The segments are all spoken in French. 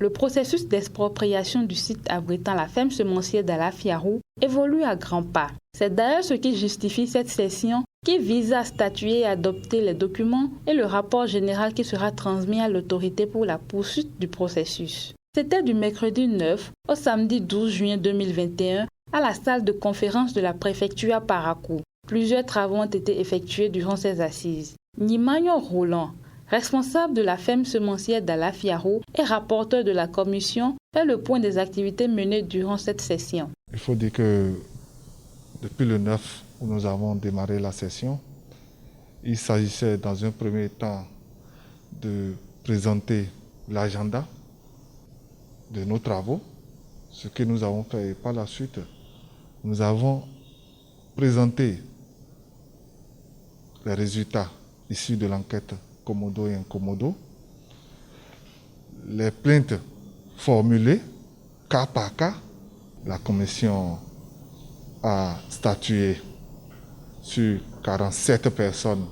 Le processus d'expropriation du site abritant la ferme semencière d'Alafiarou évolue à grands pas. C'est d'ailleurs ce qui justifie cette session qui vise à statuer et adopter les documents et le rapport général qui sera transmis à l'autorité pour la poursuite du processus. C'était du mercredi 9 au samedi 12 juin 2021 à la salle de conférence de la préfecture à Parakou. Plusieurs travaux ont été effectués durant ces assises. Nimanyo Roland, responsable de la ferme semencière d'Alafiarou et rapporteur de la commission, fait le point des activités menées durant cette session. Il faut dire que depuis le 9 où nous avons démarré la session, il s'agissait dans un premier temps de présenter l'agenda de nos travaux, ce que nous avons fait. Et par la suite, nous avons présenté les résultats issus de l'enquête Komodo et Incomodo, les plaintes formulées cas par cas. La commission a statué sur 47 personnes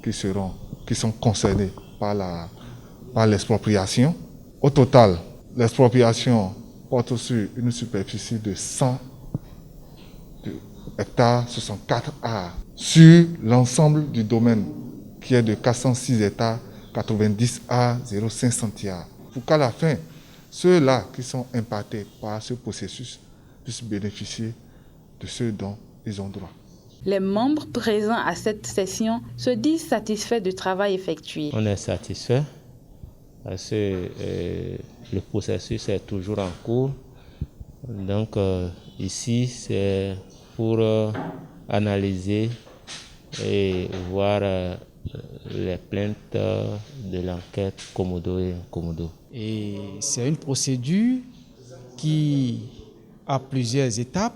qui sont concernées par l'expropriation. Au total, l'expropriation porte sur une superficie de 100 hectares 64 arts sur l'ensemble du domaine qui est de 406 hectares 90 arts 0,5 centiards. Pour qu'à la fin, ceux-là qui sont impactés par ce processus puissent bénéficier de ce dont ils ont droit. Les membres présents à cette session se disent satisfaits du travail effectué. On est satisfait parce que le processus est toujours en cours. Donc ici, c'est pour analyser et voir les plaintes de l'enquête Komodo et Incomodo. Et c'est une procédure qui a plusieurs étapes.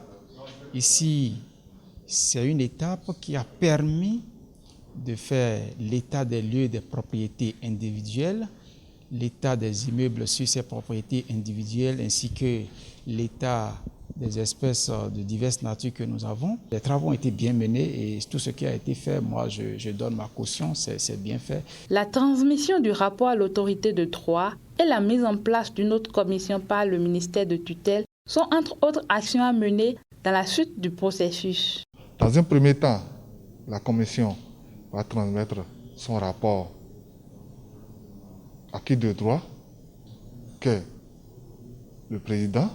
Ici, c'est une étape qui a permis de faire l'état des lieux des propriétés individuelles, l'état des immeubles sur ces propriétés individuelles, ainsi que l'état des espèces de diverses natures que nous avons. Les travaux ont été bien menés et tout ce qui a été fait, moi je donne ma caution, c'est bien fait. La transmission du rapport à l'autorité de Troyes et la mise en place d'une autre commission par le ministère de tutelle sont entre autres actions à mener dans la suite du processus. Dans un premier temps, la commission va transmettre son rapport acquis de droit que le président,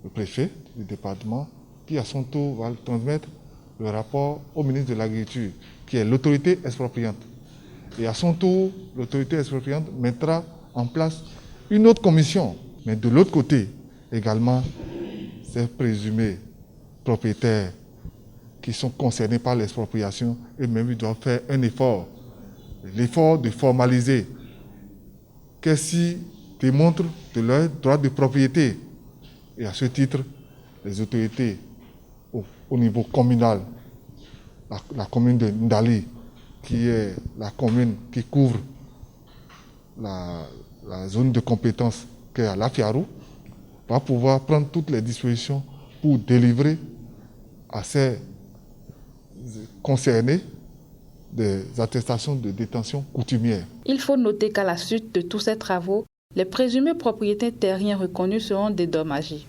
le préfet du département, qui à son tour va transmettre le rapport au ministre de l'Agriculture, qui est l'autorité expropriante. Et à son tour, l'autorité expropriante mettra en place une autre commission. Mais de l'autre côté, également, ces présumés propriétaires qui sont concernés par l'expropriation, eux-mêmes ils doivent faire un effort. L'effort de formaliser qu'est-ce qui démontre de leur droit de propriété. Et à ce titre, les autorités au niveau communal, la commune de Ndali, qui est la commune qui couvre la zone de compétence qui est à Alafiarou, va pouvoir prendre toutes les dispositions pour délivrer à ces concernés des attestations de détention coutumière. Il faut noter qu'à la suite de tous ces travaux, les présumés propriétaires terriens reconnus seront dédommagés.